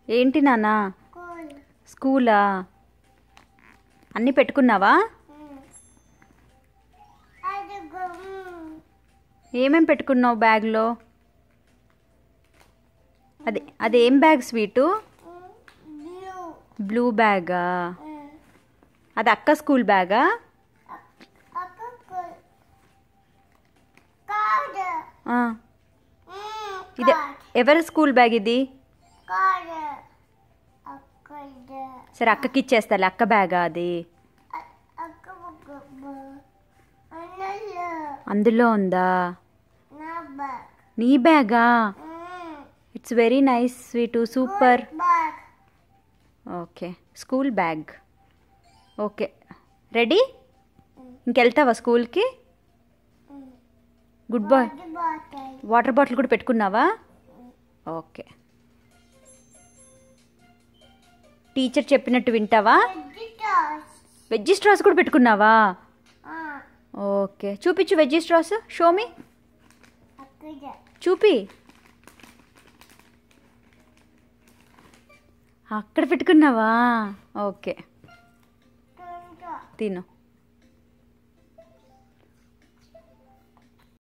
ఏంటి నాన్న? స్కూలా? అన్నీ పెట్టుకున్నావా? ఏమేం పెట్టుకున్నావు బ్యాగ్లో? అదేం బ్యాగ్ స్వీటు? బ్లూ బ్యాగా? అది అక్క స్కూల్ బ్యాగా? ఇది ఎవరి స్కూల్ బ్యాగ్ ఇది? సరే అక్కకి ఇచ్చేస్తాలే. అక్క బ్యాగా అది? అందులో ఉందా? నీ బ్యాగా? It's very nice sweet, super. Okay, school bag. Okay, ready? ఇంకెళ్తావా స్కూల్కి? Good bye. వాటర్ బాటిల్ కూడా పెట్టుకున్నావా? ఓకే. టీచర్ చెప్పినట్టు వింటావా? వెజ్జీ స్ట్రాస్ కూడా పెట్టుకున్నావా? ఓకే, చూపించు వెజ్జీ స్ట్రాస్. షోమి, చూపి. అక్కడ పెట్టుకున్నావా? ఓకే, తిను.